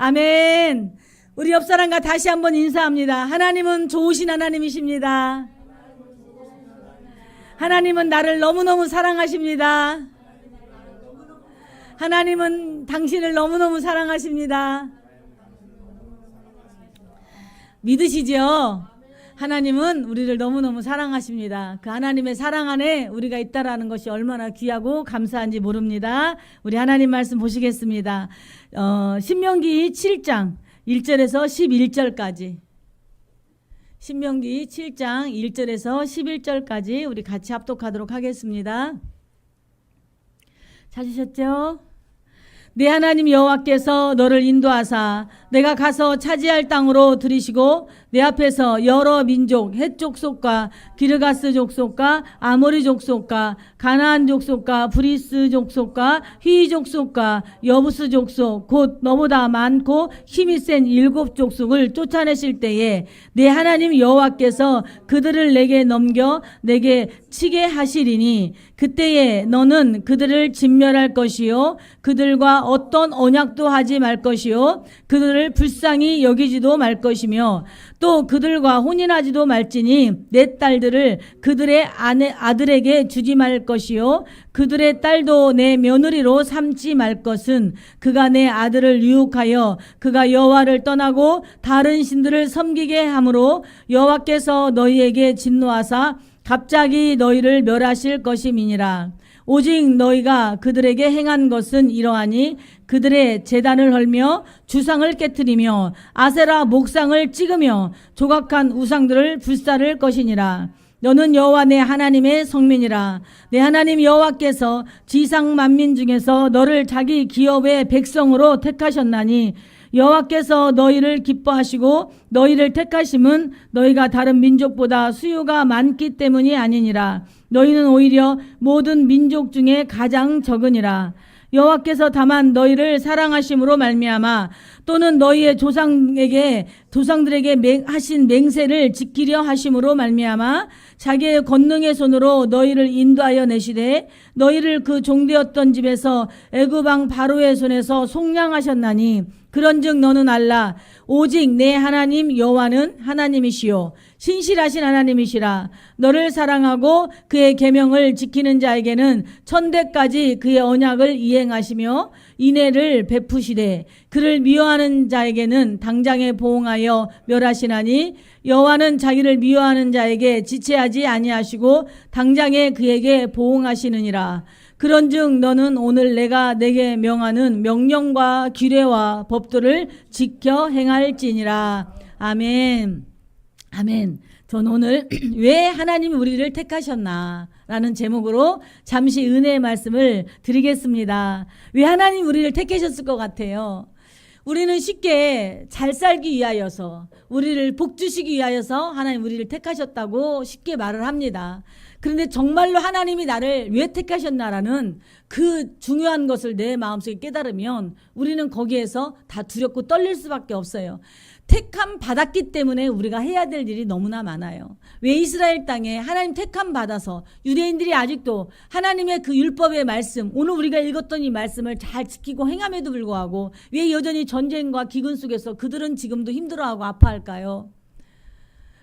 아멘. 우리 옆 사람과 다시 한번 인사합니다. 하나님은 좋으신 하나님이십니다. 하나님은 나를 너무너무 사랑하십니다. 하나님은 당신을 너무너무 사랑하십니다. 믿으시죠? 하나님은 우리를 너무너무 사랑하십니다. 그 하나님의 사랑 안에 우리가 있다라는 것이 얼마나 귀하고 감사한지 모릅니다. 우리 하나님 말씀 보시겠습니다. 신명기 7장 1절에서 11절까지. 신명기 7장 1절에서 11절까지 우리 같이 합독하도록 하겠습니다. 찾으셨죠? 내 하나님 여호와께서 너를 인도하사 내가 가서 차지할 땅으로 들이시고 내 앞에서 여러 민족 헷 족속과 기르가스 족속과 아모리 족속과 가나안 족속과 브리스 족속과 휘 족속과 여부스 족속 곧 너보다 많고 힘이 센 7 족속을 쫓아내실 때에 내 하나님 여호와께서 그들을 내게 넘겨 내게 치게 하시리니 그때에 너는 그들을 진멸할 것이요 그들과 어떤 언약도 하지 말 것이요 그들을 불쌍히 여기지도 말 것이며 또 그들과 혼인하지도 말지니 내 딸들을 그들의 아들에게 주지 말 것이요 그들의 딸도 내 며느리로 삼지 말 것은 그가 내 아들을 유혹하여 그가 여호와를 떠나고 다른 신들을 섬기게 함으로 여호와께서 너희에게 진노하사 갑자기 너희를 멸하실 것임이니라. 오직 너희가 그들에게 행한 것은 이러하니 그들의 제단을 헐며 주상을 깨트리며 아세라 목상을 찍으며 조각한 우상들을 불사를 것이니라. 너는 여호와 내 하나님의 성민이라. 내 하나님 여호와께서 지상 만민 중에서 너를 자기 기업의 백성으로 택하셨나니 여호와께서 너희를 기뻐하시고 너희를 택하심은 너희가 다른 민족보다 수요가 많기 때문이 아니니라. 너희는 오히려 모든 민족 중에 가장 적으니라. 여호와께서 다만 너희를 사랑하심으로 말미암아 또는 너희의 조상들에게 하신 맹세를 지키려 하심으로 말미암아 자기의 권능의 손으로 너희를 인도하여 내시되 너희를 그 종되었던 집에서 애굽 왕 바로의 손에서 속량하셨나니 그런즉 너는 알라. 오직 내 하나님 여호와는 하나님이시요 신실하신 하나님이시라. 너를 사랑하고 그의 계명을 지키는 자에게는 천대까지 그의 언약을 이행하시며 인애를 베푸시되 그를 미워하는 자에게는 당장에 보응하여 멸하시나니 여호와는 자기를 미워하는 자에게 지체하지 아니하시고 당장에 그에게 보응하시느니라. 그런즉 너는 오늘 내가 내게 명하는 명령과 규례와 법도를 지켜 행할지니라. 아멘. 아멘. 전 오늘 왜 하나님이 우리를 택하셨나 라는 제목으로 잠시 은혜의 말씀을 드리겠습니다. 왜 하나님이 우리를 택하셨을 것 같아요? 우리는 쉽게 잘 살기 위하여서 우리를 복 주시기 위하여서 하나님 우리를 택하셨다고 쉽게 말을 합니다. 그런데 정말로 하나님이 나를 왜 택하셨나라는 그 중요한 것을 내 마음속에 깨달으면 우리는 거기에서 다 두렵고 떨릴 수밖에 없어요. 택함 받았기 때문에 우리가 해야 될 일이 너무나 많아요. 왜 이스라엘 땅에 하나님 택함 받아서 유대인들이 아직도 하나님의 그 율법의 말씀, 오늘 우리가 읽었던 이 말씀을 잘 지키고 행함에도 불구하고 왜 여전히 전쟁과 기근 속에서 그들은 지금도 힘들어하고 아파할까요?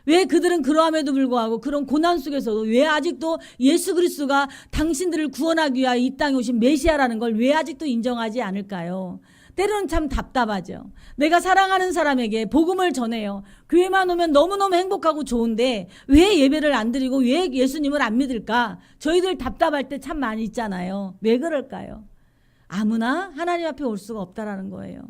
왜 그들은 그러함에도 불구하고 그런 고난 속에서도 왜 아직도 예수 그리스도가 당신들을 구원하기 위하여 이 땅에 오신 메시아라는 걸 왜 아직도 인정하지 않을까요? 때로는 참 답답하죠. 내가 사랑하는 사람에게 복음을 전해요. 교회만 오면 너무너무 행복하고 좋은데 왜 예배를 안 드리고 왜 예수님을 안 믿을까? 저희들 답답할 때 참 많이 있잖아요. 왜 그럴까요? 아무나 하나님 앞에 올 수가 없다라는 거예요.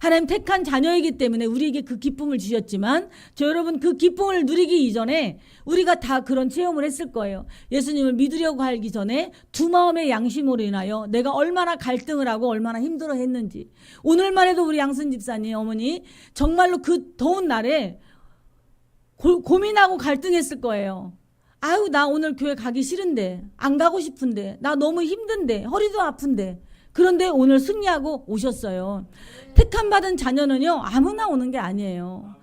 하나님 택한 자녀이기 때문에 우리에게 그 기쁨을 주셨지만 여러분 그 기쁨을 누리기 이전에 우리가 다 그런 체험을 했을 거예요. 예수님을 믿으려고 하기 전에 두 마음의 양심으로 인하여 내가 얼마나 갈등을 하고 얼마나 힘들어 했는지. 오늘만 해도 우리 양순 집사님 어머니 정말로 그 더운 날에 고민하고 갈등했을 거예요. 아유 나 오늘 교회 가기 싫은데 안 가고 싶은데 나 너무 힘든데 허리도 아픈데 그런데 오늘 승리하고 오셨어요. 택함 받은 자녀는요 아무나 오는 게 아니에요.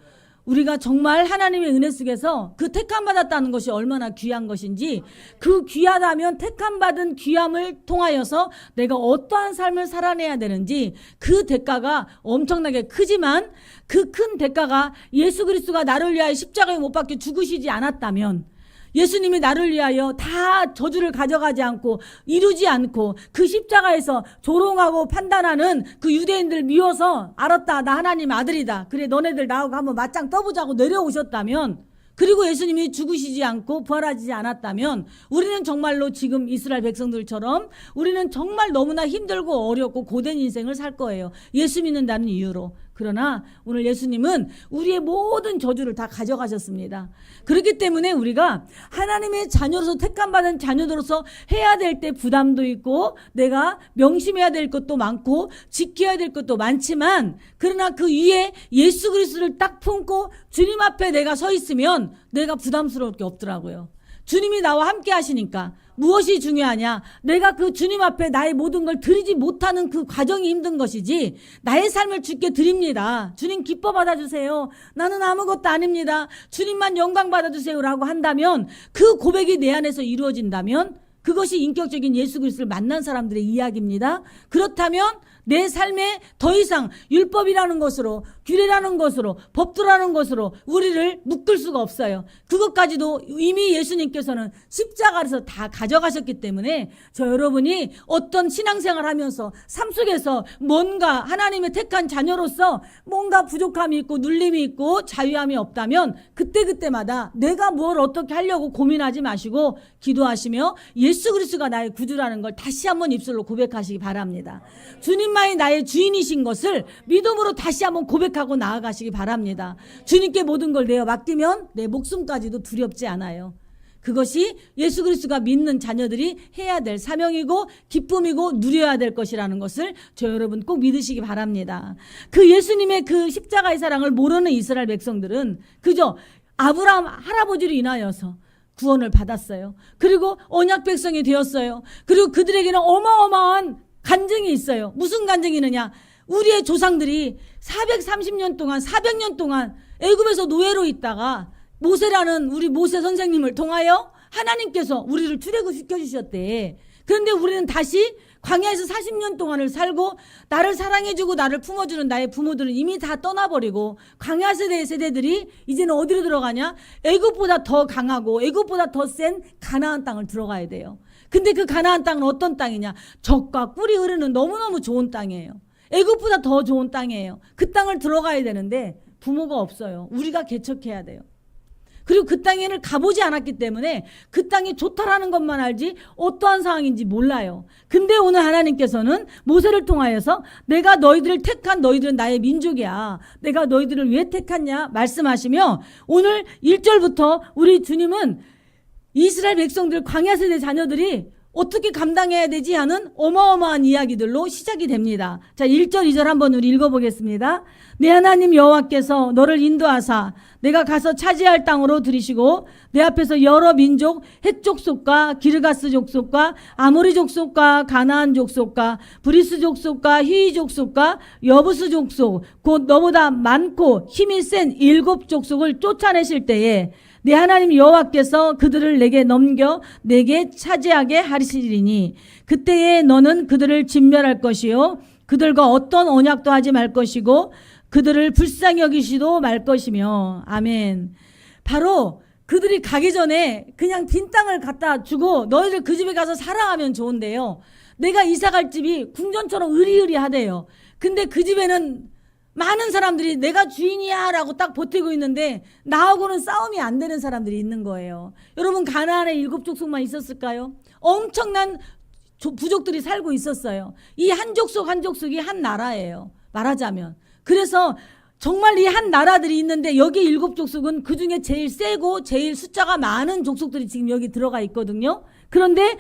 우리가 정말 하나님의 은혜 속에서 그 택함받았다는 것이 얼마나 귀한 것인지, 그 귀하다면 택함받은 귀함을 통하여서 내가 어떠한 삶을 살아내야 되는지, 그 대가가 엄청나게 크지만 그 큰 대가가 예수 그리스도가 나를 위하여 십자가에 못 박혀 죽으시지 않았다면, 예수님이 나를 위하여 다 저주를 가져가지 않고 이루지 않고 그 십자가에서 조롱하고 판단하는 그 유대인들 미워서 알았다, 나 하나님 아들이다, 그래 너네들 나하고 한번 맞짱 떠보자고 내려오셨다면, 그리고 예수님이 죽으시지 않고 부활하지 않았다면 우리는 정말로 지금 이스라엘 백성들처럼 우리는 정말 너무나 힘들고 어렵고 고된 인생을 살 거예요. 예수 믿는다는 이유로. 그러나 오늘 예수님은 우리의 모든 저주를 다 가져가셨습니다. 그렇기 때문에 우리가 하나님의 자녀로서, 택함받은 자녀로서 해야 될 때 부담도 있고 내가 명심해야 될 것도 많고 지켜야 될 것도 많지만, 그러나 그 위에 예수 그리스도를 딱 품고 주님 앞에 내가 서 있으면 내가 부담스러울 게 없더라고요. 주님이 나와 함께 하시니까. 무엇이 중요하냐? 내가 그 주님 앞에 나의 모든 걸 드리지 못하는 그 과정이 힘든 것이지, 나의 삶을 주께 드립니다, 주님 기뻐 받아주세요, 나는 아무것도 아닙니다, 주님만 영광 받아주세요 라고 한다면, 그 고백이 내 안에서 이루어진다면 그것이 인격적인 예수 그리스도를 만난 사람들의 이야기입니다. 그렇다면 내 삶에 더 이상 율법이라는 것으로, 규례라는 것으로, 법도라는 것으로 우리를 묶을 수가 없어요. 그것까지도 이미 예수님께서는 십자가에서 다 가져가셨기 때문에 저 여러분이 어떤 신앙생활 하면서 삶 속에서 뭔가 하나님의 택한 자녀로서 뭔가 부족함이 있고 눌림이 있고 자유함이 없다면 그때그때마다 내가 뭘 어떻게 하려고 고민하지 마시고 기도하시며 예수 그리스도가 나의 구주라는 걸 다시 한번 입술로 고백하시기 바랍니다. 주님만이 나의 주인이신 것을 믿음으로 다시 한번 고백하고 나아가시기 바랍니다. 주님께 모든 걸 내어 맡기면 내 목숨까지도 두렵지 않아요. 그것이 예수 그리스도가 믿는 자녀들이 해야 될 사명이고 기쁨이고 누려야 될 것이라는 것을 저 여러분 꼭 믿으시기 바랍니다. 그 예수님의 그 십자가의 사랑을 모르는 이스라엘 백성들은 그저 아브라함 할아버지로 인하여서 구원을 받았어요. 그리고 언약 백성이 되었어요. 그리고 그들에게는 어마어마한 간증이 있어요. 무슨 간증이느냐? 우리의 조상들이 430년 동안, 400년 동안 애굽에서 노예로 있다가 모세라는 우리 모세 선생님을 통하여 하나님께서 우리를 출애굽시켜 주셨대. 그런데 우리는 다시 광야에서 40년 동안을 살고 나를 사랑해주고 나를 품어주는 나의 부모들은 이미 다 떠나버리고 광야 세대의 세대들이 이제는 어디로 들어가냐? 애굽보다 더 강하고 애굽보다 더 센 가나안 땅을 들어가야 돼요. 근데 그 가나안 땅은 어떤 땅이냐? 젖과 꿀이 흐르는 너무너무 좋은 땅이에요. 애굽보다 더 좋은 땅이에요. 그 땅을 들어가야 되는데 부모가 없어요. 우리가 개척해야 돼요. 그리고 그 땅에는 가보지 않았기 때문에 그 땅이 좋다라는 것만 알지 어떠한 상황인지 몰라요. 근데 오늘 하나님께서는 모세를 통하여서 내가 너희들을 택한 너희들은 나의 민족이야, 내가 너희들을 왜 택했냐 말씀하시며, 오늘 1절부터 우리 주님은 이스라엘 백성들, 광야 세대 자녀들이 어떻게 감당해야 되지 하는 어마어마한 이야기들로 시작이 됩니다. 자, 1절 2절 한번 우리 읽어보겠습니다. 내 하나님 여호와께서 너를 인도하사 내가 가서 차지할 땅으로 들이시고 내 앞에서 여러 민족, 헷 족속과 기르가스 족속과 아모리 족속과 가나안 족속과 브리스 족속과 히위 족속과 여부스 족속, 곧 너보다 많고 힘이 센 7 족속을 쫓아내실 때에 내 하나님 여호와께서 그들을 내게 넘겨 내게 차지하게 하시리니 그때에 너는 그들을 진멸할 것이요 그들과 어떤 언약도 하지 말 것이고 그들을 불쌍히 여기시도 말 것이며. 아멘. 바로 그들이 가기 전에 그냥 빈 땅을 갖다 주고 너희들 그 집에 가서 살아가면 좋은데요, 내가 이사갈 집이 궁전처럼 으리으리하대요. 근데 그 집에는 많은 사람들이 내가 주인이야 라고 딱 버티고 있는데 나하고는 싸움이 안 되는 사람들이 있는 거예요. 여러분, 가나안에 7 족속만 있었을까요? 엄청난 부족들이 살고 있었어요. 이 한 족속 한 족속이 한 나라예요, 말하자면. 그래서 정말 이 한 나라들이 있는데 여기 7 족속은 그 중에 제일 세고 제일 숫자가 많은 족속들이 지금 여기 들어가 있거든요. 그런데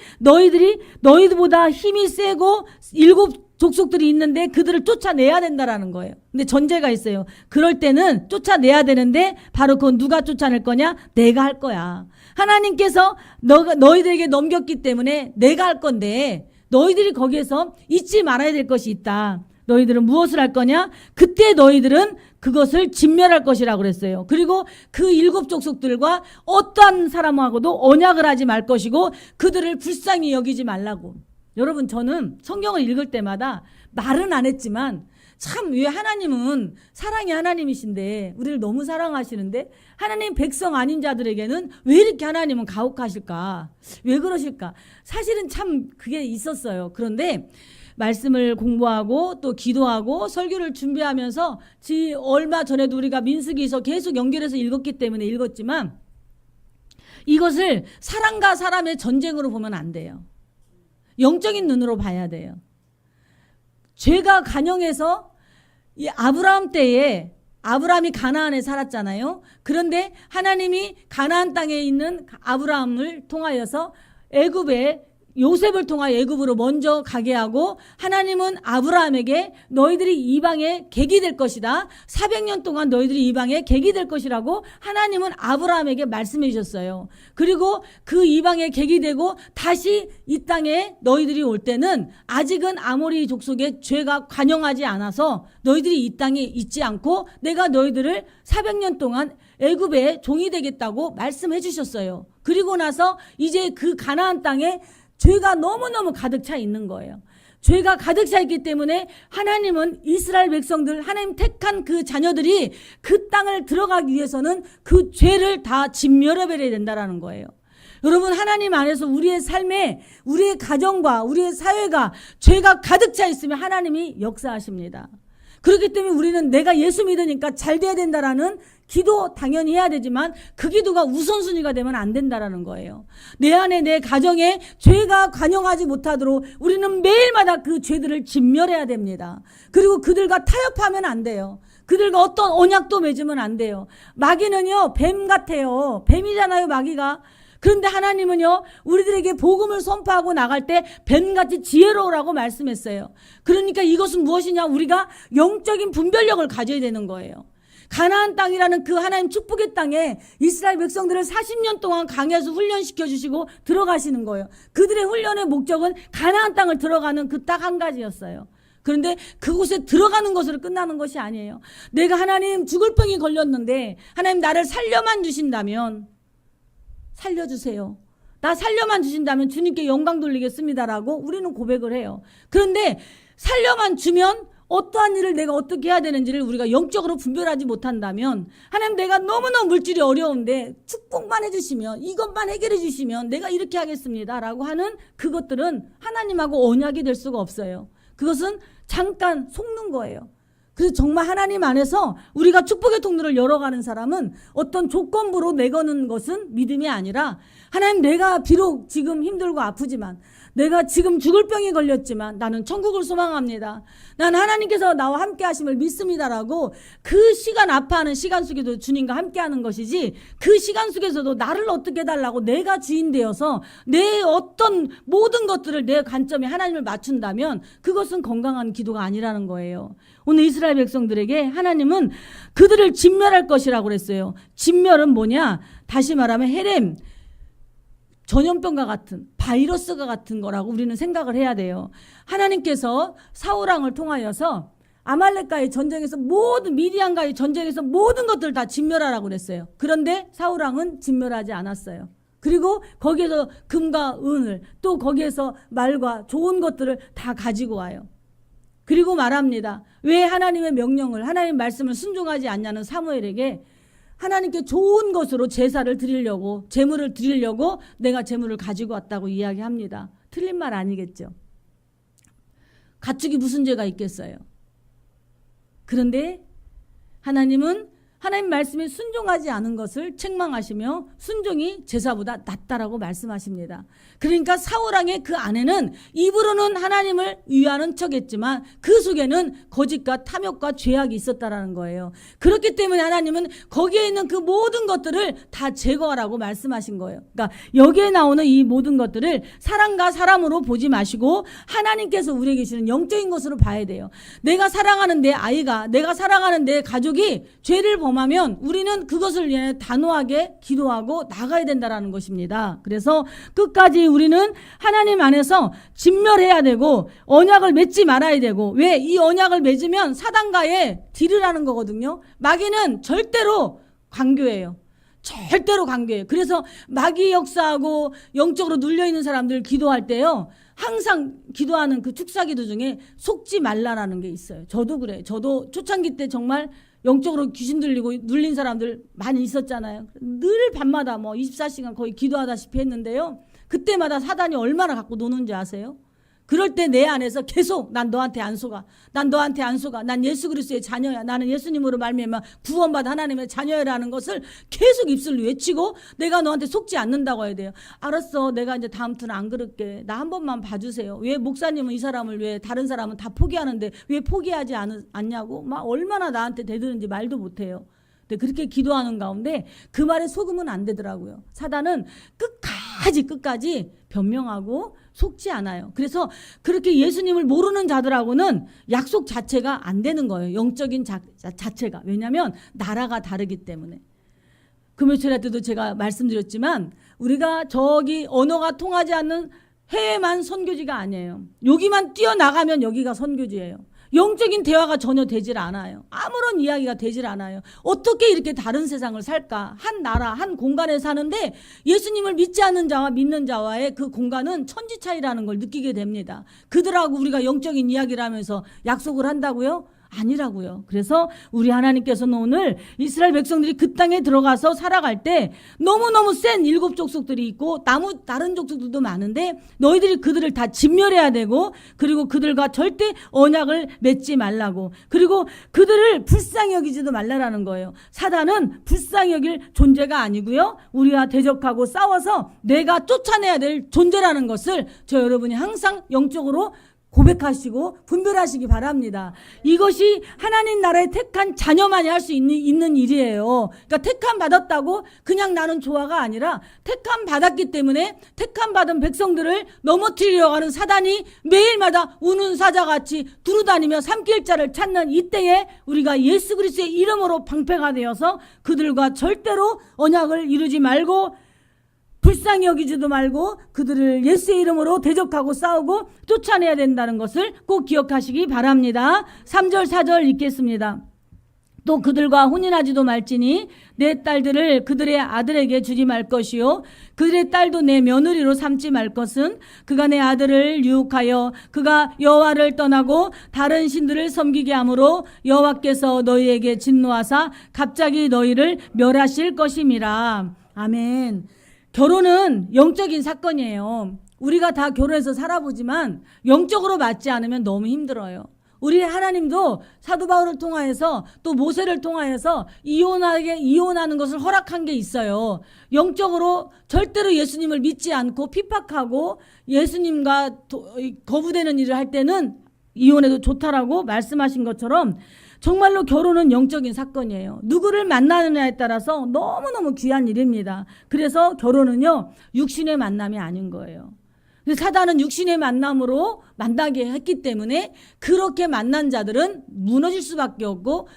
너희들보다 힘이 세고 7 족속들이 있는데 그들을 쫓아내야 된다라는 거예요. 근데 전제가 있어요. 그럴 때는 쫓아내야 되는데 바로 그건 누가 쫓아낼 거냐? 내가 할 거야. 하나님께서 너희들에게 넘겼기 때문에 내가 할 건데 너희들이 거기에서 잊지 말아야 될 것이 있다. 너희들은 무엇을 할 거냐? 그때 너희들은 그것을 진멸할 것이라고 그랬어요. 그리고 그 7 족속들과 어떠한 사람하고도 언약을 하지 말 것이고 그들을 불쌍히 여기지 말라고. 여러분, 저는 성경을 읽을 때마다 말은 안 했지만 참 왜 하나님은 사랑의 하나님이신데 우리를 너무 사랑하시는데 하나님 백성 아닌 자들에게는 왜 이렇게 하나님은 가혹하실까? 왜 그러실까? 사실은 참 그게 있었어요. 그런데 말씀을 공부하고 또 기도하고 설교를 준비하면서 얼마 전에도 우리가 민수기서 계속 연결해서 읽었기 때문에 읽었지만 이것을 사람과 사람의 전쟁으로 보면 안 돼요. 영적인 눈으로 봐야 돼요. 죄가 간영해서 이 아브라함 때에 아브라함이 가나안에 살았잖아요. 그런데 하나님이 가나안 땅에 있는 아브라함을 통하여서 애굽에 요셉을 통하여 애굽으로 먼저 가게 하고 하나님은 아브라함에게 너희들이 이방의 객이 될 것이다. 400년 동안 너희들이 이방의 객이 될 것이라고 하나님은 아브라함에게 말씀해 주셨어요. 그리고 그 이방의 객이 되고 다시 이 땅에 너희들이 올 때는 아직은 아모리 족속의 죄가 관영하지 않아서 너희들이 이 땅에 있지 않고 내가 너희들을 400년 동안 애굽의 종이 되겠다고 말씀해 주셨어요. 그리고 나서 이제 그 가나안 땅에 죄가 너무너무 가득 차 있는 거예요. 죄가 가득 차 있기 때문에 하나님은 이스라엘 백성들, 하나님 택한 그 자녀들이 그 땅을 들어가기 위해서는 그 죄를 다 진멸해버려야 된다는 거예요. 여러분, 하나님 안에서 우리의 삶에 우리의 가정과 우리의 사회가 죄가 가득 차 있으면 하나님이 역사하십니다. 그렇기 때문에 우리는 내가 예수 믿으니까 잘 돼야 된다라는 기도 당연히 해야 되지만 그 기도가 우선순위가 되면 안 된다라는 거예요. 내 안에 내 가정에 죄가 관영하지 못하도록 우리는 매일마다 그 죄들을 진멸해야 됩니다. 그리고 그들과 타협하면 안 돼요. 그들과 어떤 언약도 맺으면 안 돼요. 마귀는요, 뱀 같아요. 뱀이잖아요, 마귀가. 그런데 하나님은요, 우리들에게 복음을 선포하고 나갈 때 뱀같이 지혜로우라고 말씀했어요. 그러니까 이것은 무엇이냐? 우리가 영적인 분별력을 가져야 되는 거예요. 가나안 땅이라는 그 하나님 축복의 땅에 이스라엘 백성들을 40년 동안 강해서 훈련시켜 주시고 들어가시는 거예요. 그들의 훈련의 목적은 가나안 땅을 들어가는 그 딱 한 가지였어요. 그런데 그곳에 들어가는 것으로 끝나는 것이 아니에요. 내가 하나님 죽을 병이 걸렸는데 하나님 나를 살려만 주신다면 살려주세요. 나 살려만 주신다면 주님께 영광 돌리겠습니다라고 우리는 고백을 해요. 그런데 살려만 주면 어떠한 일을 내가 어떻게 해야 되는지를 우리가 영적으로 분별하지 못한다면 하나님 내가 너무너무 물질이 어려운데 축복만 해주시면 이것만 해결해 주시면 내가 이렇게 하겠습니다 라고 하는 그것들은 하나님하고 언약이 될 수가 없어요. 그것은 잠깐 속는 거예요. 그래서 정말 하나님 안에서 우리가 축복의 통로를 열어가는 사람은 어떤 조건부로 내거는 것은 믿음이 아니라 하나님 내가 비록 지금 힘들고 아프지만 내가 지금 죽을 병이 걸렸지만 나는 천국을 소망합니다. 난 하나님께서 나와 함께 하심을 믿습니다라고 그 시간 아파하는 시간 속에도 주님과 함께 하는 것이지 그 시간 속에서도 나를 어떻게 해달라고 내가 주인 되어서 내 어떤 모든 것들을 내 관점에 하나님을 맞춘다면 그것은 건강한 기도가 아니라는 거예요. 오늘 이스라엘 백성들에게 하나님은 그들을 진멸할 것이라고 그랬어요. 진멸은 뭐냐? 다시 말하면 헤렘, 전염병과 같은 바이러스가 같은 거라고 우리는 생각을 해야 돼요. 하나님께서 사울왕을 통하여서 아말렉과의 전쟁에서 미디안과의 전쟁에서 모든 것들을 다 진멸하라고 그랬어요. 그런데 사울왕은 진멸하지 않았어요. 그리고 거기에서 금과 은을 또 거기에서 말과 좋은 것들을 다 가지고 와요. 그리고 말합니다. 왜 하나님의 명령을 하나님 말씀을 순종하지 않냐는 사무엘에게 하나님께 좋은 것으로 제사를 드리려고 제물을 드리려고 내가 제물을 가지고 왔다고 이야기합니다. 틀린 말 아니겠죠. 가축이 무슨 죄가 있겠어요. 그런데 하나님은 하나님 말씀에 순종하지 않은 것을 책망하시며 순종이 제사보다 낫다라고 말씀하십니다. 그러니까 사울왕의 그 안에는 입으로는 하나님을 위하는 척했지만 그 속에는 거짓과 탐욕과 죄악이 있었다라는 거예요. 그렇기 때문에 하나님은 거기에 있는 그 모든 것들을 다 제거하라고 말씀하신 거예요. 그러니까 여기에 나오는 이 모든 것들을 사람과 사람으로 보지 마시고 하나님께서 우리에게 계시는 영적인 것으로 봐야 돼요. 내가 사랑하는 내 아이가 내가 사랑하는 내 가족이 죄를 범하면 범하면 우리는 그것을 위해 단호하게 기도하고 나가야 된다라는 것입니다. 그래서 끝까지 우리는 하나님 안에서 진멸해야 되고 언약을 맺지 말아야 되고, 왜? 이 언약을 맺으면 사단과의 딜을 하는 거거든요. 마귀는 절대로 강교해요. 절대로 강교해요. 그래서 마귀 역사하고 영적으로 눌려있는 사람들 기도할 때요, 항상 기도하는 그 축사기도 중에 속지 말라라는 게 있어요. 저도 그래요. 저도 초창기 때 정말 영적으로 귀신 들리고 눌린 사람들 많이 있었잖아요. 늘 밤마다 24시간 거의 기도하다시피 했는데요, 그때마다 사단이 얼마나 갖고 노는지 아세요? 그럴 때 내 안에서 계속 난 너한테 안 속아. 난 너한테 안 속아. 난 예수 그리스도의 자녀야. 나는 예수님으로 말미암아 구원받은 하나님의 자녀라는 것을 계속 입술로 외치고 내가 너한테 속지 않는다고 해야 돼요. 알았어. 내가 이제 다음부터는 안 그럴게. 나 한 번만 봐주세요. 왜 목사님은 이 사람을 왜 다른 사람은 다 포기하는데 왜 포기하지 않냐고 막 얼마나 나한테 대드는지 말도 못해요. 근데 그렇게 기도하는 가운데 그 말에 속으면 안 되더라고요. 사단은 끝까지 변명하고 속지 않아요. 그래서 그렇게 예수님을 모르는 자들하고는 약속 자체가 안 되는 거예요. 영적인 자체가. 왜냐하면 나라가 다르기 때문에. 금요일날 때도 제가 말씀드렸지만 우리가 저기 언어가 통하지 않는 해외만 선교지가 아니에요. 여기만 뛰어나가면 여기가 선교지예요. 영적인 대화가 전혀 되질 않아요. 아무런 이야기가 되질 않아요. 어떻게 이렇게 다른 세상을 살까? 한 나라, 한 공간에 사는데 예수님을 믿지 않는 자와 믿는 자와의 그 공간은 천지 차이라는 걸 느끼게 됩니다. 그들하고 우리가 영적인 이야기를 하면서 약속을 한다고요? 아니라고요. 그래서 우리 하나님께서는 오늘 이스라엘 백성들이 그 땅에 들어가서 살아갈 때 너무너무 센 7 족속들이 있고 다른 족속들도 많은데 너희들이 그들을 다 진멸해야 되고, 그리고 그들과 절대 언약을 맺지 말라고, 그리고 그들을 불쌍히 여기지도 말라라는 거예요. 사단은 불쌍히 여길 존재가 아니고요, 우리와 대적하고 싸워서 내가 쫓아내야 될 존재라는 것을 저 여러분이 항상 영적으로 고백하시고 분별하시기 바랍니다. 이것이 하나님 나라의 택한 자녀만이 할 수 있는 일이에요. 그러니까 택함 받았다고 그냥 나는 좋아가 아니라 택함 받았기 때문에 택함 받은 백성들을 넘어뜨리려고 하는 사단이 매일마다 우는 사자같이 두루다니며 삼킬 자를 찾는 이때에 우리가 예수 그리스도의 이름으로 방패가 되어서 그들과 절대로 언약을 이루지 말고 불쌍히 여기지도 말고 그들을 예수의 이름으로 대적하고 싸우고 쫓아내야 된다는 것을 꼭 기억하시기 바랍니다. 3절 4절 읽겠습니다. 또 그들과 혼인하지도 말지니 내 딸들을 그들의 아들에게 주지 말 것이요 그들의 딸도 내 며느리로 삼지 말 것은 그가 내 아들을 유혹하여 그가 여호와를 떠나고 다른 신들을 섬기게 하므로 여호와께서 너희에게 진노하사 갑자기 너희를 멸하실 것임이라. 아멘. 결혼은 영적인 사건이에요. 우리가 다 결혼해서 살아보지만 영적으로 맞지 않으면 너무 힘들어요. 우리 하나님도 사도 바울을 통하여서 또 모세를 통하여서 이혼하는 것을 허락한 게 있어요. 영적으로 절대로 예수님을 믿지 않고 핍박하고 예수님과 거부되는 일을 할 때는 이혼해도 좋다라고 말씀하신 것처럼 정말로 결혼은 영적인 사건이에요. 누구를 만나느냐에 따라서 너무너무 귀한 일입니다. 그래서 결혼은요, 육신의 만남이 아닌 거예요. 사단은 육신의 만남으로 만나게 했기 때문에 그렇게 만난 자들은 무너질 수밖에 없고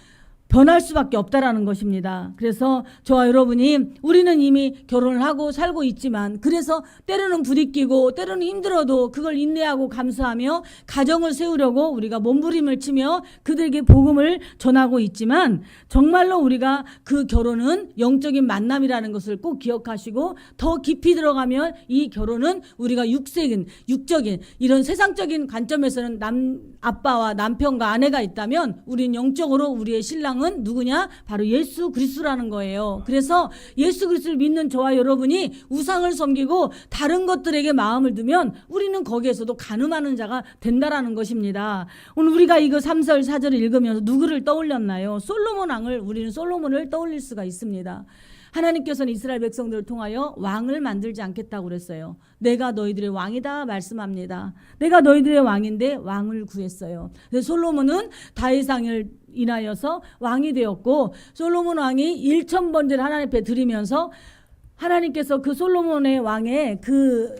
변할 수밖에 없다라는 것입니다. 그래서 저와 여러분이 우리는 이미 결혼을 하고 살고 있지만 그래서 때로는 부딪히고 때로는 힘들어도 그걸 인내하고 감수하며 가정을 세우려고 우리가 몸부림을 치며 그들에게 복음을 전하고 있지만 정말로 우리가 그 결혼은 영적인 만남이라는 것을 꼭 기억하시고 더 깊이 들어가면 이 결혼은 우리가 육적인 이런 세상적인 관점에서는 아빠와 남편과 아내가 있다면 우리는 영적으로 우리의 신랑 은 누구냐? 바로 예수 그리스도라는 거예요. 그래서 예수 그리스도를 믿는 저와 여러분이 우상을 섬기고 다른 것들에게 마음을 두면 우리는 거기에서도 간음하는 자가 된다라는 것입니다. 오늘 우리가 이거 3절 4절을 읽으면서 누구를 떠올렸나요? 솔로몬 왕을, 우리는 솔로몬을 떠올릴 수가 있습니다. 하나님께서는 이스라엘 백성들을 통하여 왕을 만들지 않겠다고 그랬어요. 내가 너희들의 왕이다 말씀합니다. 내가 너희들의 왕인데 왕을 구했어요. 그래서 솔로몬은 다윗왕을 인하여서 왕이 되었고 솔로몬 왕이 1000번제를 하나님 앞에 드리면서 하나님께서 그 솔로몬의 왕의 그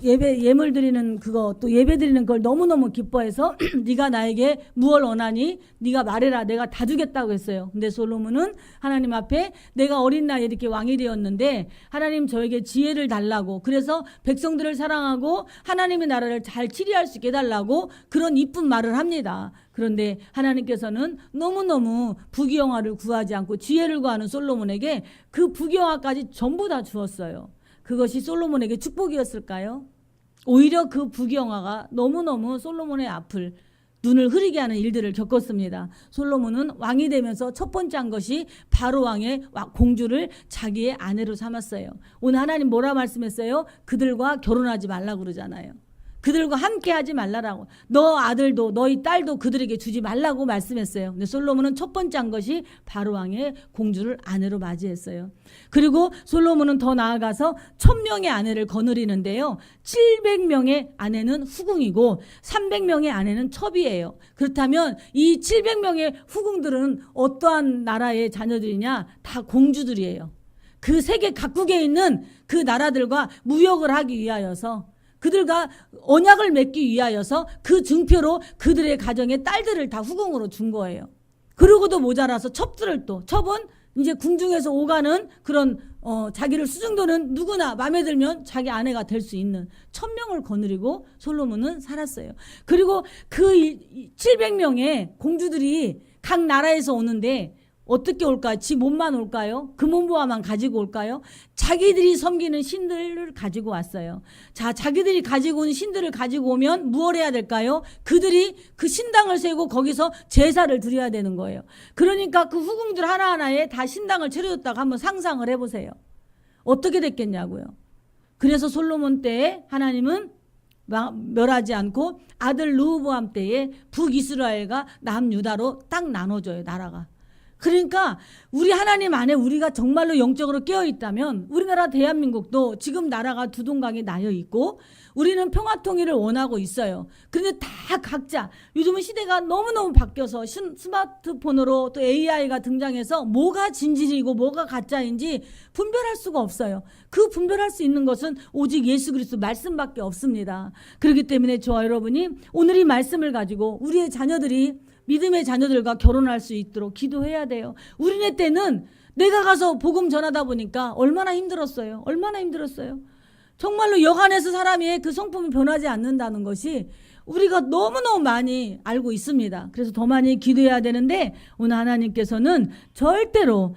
예물 드리는 그거 또 예배 드리는 걸 너무너무 기뻐해서 네가 나에게 무엇을 원하니 네가 말해라 내가 다 주겠다고 했어요. 근데 솔로몬은 하나님 앞에 내가 어린 나이에 이렇게 왕이 되었는데 하나님 저에게 지혜를 달라고, 그래서 백성들을 사랑하고 하나님의 나라를 잘 치리할 수 있게 해달라고 그런 이쁜 말을 합니다. 그런데 하나님께서는 너무너무 부귀영화를 구하지 않고 지혜를 구하는 솔로몬에게 그 부귀영화까지 전부 다 주었어요. 그것이 솔로몬에게 축복이었을까요? 오히려 그 부귀영화가 너무너무 솔로몬의 앞을 눈을 흐리게 하는 일들을 겪었습니다. 솔로몬은 왕이 되면서 첫 번째 한 것이 바로 왕의 공주를 자기의 아내로 삼았어요. 오늘 하나님 뭐라 말씀했어요? 그들과 결혼하지 말라고 그러잖아요. 그들과 함께 하지 말라라고. 너 아들도 너희 딸도 그들에게 주지 말라고 말씀했어요. 근데 솔로몬은 첫 번째 한 것이 바로 왕의 공주를 아내로 맞이했어요. 그리고 솔로몬은 더 나아가서 1000명의 아내를 거느리는데요. 700명의 아내는 후궁이고 300명의 아내는 첩이에요. 그렇다면 이 700명의 후궁들은 어떠한 나라의 자녀들이냐? 다 공주들이에요. 그 세계 각국에 있는 그 나라들과 무역을 하기 위하여서, 그들과 언약을 맺기 위하여서 그 증표로 그들의 가정의 딸들을 다 후궁으로 준 거예요. 그러고도 모자라서 첩은 이제 궁중에서 오가는 그런 자기를 수중도는 누구나 마음에 들면 자기 아내가 될 수 있는 1000명을 거느리고 솔로몬은 살았어요. 그리고 그 700명의 공주들이 각 나라에서 오는데 어떻게 올까요? 지 몸만 올까요? 금은보화만 가지고 올까요? 자기들이 섬기는 신들을 가지고 왔어요. 자, 자기들이 가지고 온 신들을 가지고 오면 무엇을 해야 될까요? 그들이 그 신당을 세우고 거기서 제사를 드려야 되는 거예요. 그러니까 그 후궁들 하나하나에 다 신당을 차려줬다고 한번 상상을 해보세요. 어떻게 됐겠냐고요. 그래서 솔로몬 때에 하나님은 멸하지 않고 아들 르호보암 때에 북이스라엘과 남유다로 딱 나눠져요, 나라가. 그러니까 우리 하나님 안에 우리가 정말로 영적으로 깨어있다면 우리나라 대한민국도 지금 나라가 두동강에 나여 있고 우리는 평화통일을 원하고 있어요. 그런데 다 각자 요즘은 시대가 너무너무 바뀌어서 스마트폰으로 또 AI가 등장해서 뭐가 진실이고 뭐가 가짜인지 분별할 수가 없어요. 그 분별할 수 있는 것은 오직 예수 그리스도 말씀밖에 없습니다. 그렇기 때문에 저와 여러분이 오늘 이 말씀을 가지고 우리의 자녀들이 믿음의 자녀들과 결혼할 수 있도록 기도해야 돼요. 우리네 때는 내가 가서 복음 전하다 보니까 얼마나 힘들었어요. 얼마나 힘들었어요. 정말로 여간에서 사람이 그 성품이 변하지 않는다는 것이 우리가 너무너무 많이 알고 있습니다. 그래서 더 많이 기도해야 되는데 오늘 하나님께서는 절대로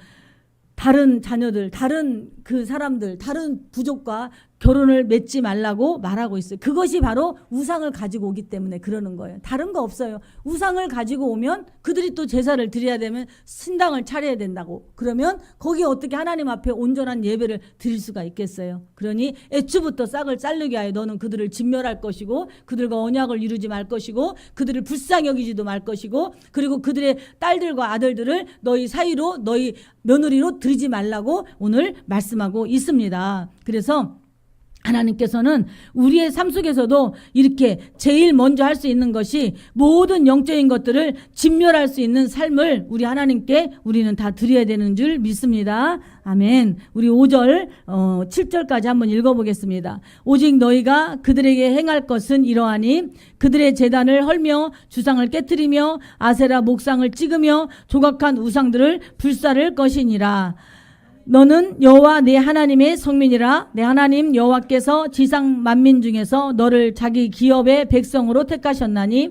다른 자녀들, 다른 그 사람들, 다른 부족과 결혼을 맺지 말라고 말하고 있어요. 그것이 바로 우상을 가지고 오기 때문에 그러는 거예요. 다른 거 없어요. 우상을 가지고 오면 그들이 또 제사를 드려야 되면 신당을 차려야 된다고. 그러면 거기에 어떻게 하나님 앞에 온전한 예배를 드릴 수가 있겠어요. 그러니 애초부터 싹을 자르게 하여 너는 그들을 진멸할 것이고 그들과 언약을 이루지 말 것이고 그들을 불쌍히 여기지도 말 것이고 그리고 그들의 딸들과 아들들을 너희 사이로 너희 며느리로 들이지 말라고 오늘 말씀하고 있습니다. 그래서 하나님께서는 우리의 삶 속에서도 이렇게 제일 먼저 할 수 있는 것이 모든 영적인 것들을 진멸할 수 있는 삶을 우리 하나님께 우리는 다 드려야 되는 줄 믿습니다. 아멘. 우리 5절 7절까지 한번 읽어보겠습니다. 오직 너희가 그들에게 행할 것은 이러하니 그들의 제단을 헐며 주상을 깨뜨리며 아세라 목상을 찍으며 조각한 우상들을 불사를 것이니라. 너는 여호와 내 하나님의 성민이라. 내 하나님 여호와께서 지상 만민 중에서 너를 자기 기업의 백성으로 택하셨나니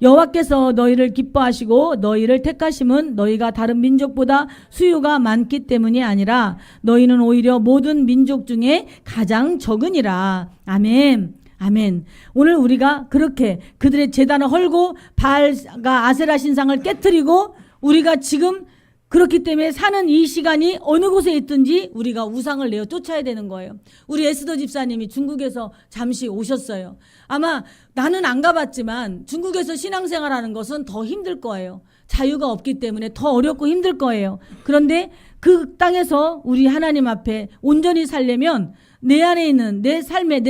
여호와께서 너희를 기뻐하시고 너희를 택하심은 너희가 다른 민족보다 수요가 많기 때문이 아니라 너희는 오히려 모든 민족 중에 가장 적으니라. 아멘. 아멘. 오늘 우리가 그렇게 그들의 제단을 헐고 바알과 아세라 신상을 깨뜨리고 우리가 지금 그렇기 때문에 사는 이 시간이 어느 곳에 있든지 우리가 우상을 내어 쫓아야 되는 거예요. 우리 에스더 집사님이 중국에서 잠시 오셨어요. 아마 나는 안 가봤지만 중국에서 신앙생활하는 것은 더 힘들 거예요. 자유가 없기 때문에 더 어렵고 힘들 거예요. 그런데 그 땅에서 우리 하나님 앞에 온전히 살려면 내 안에 있는 내 삶에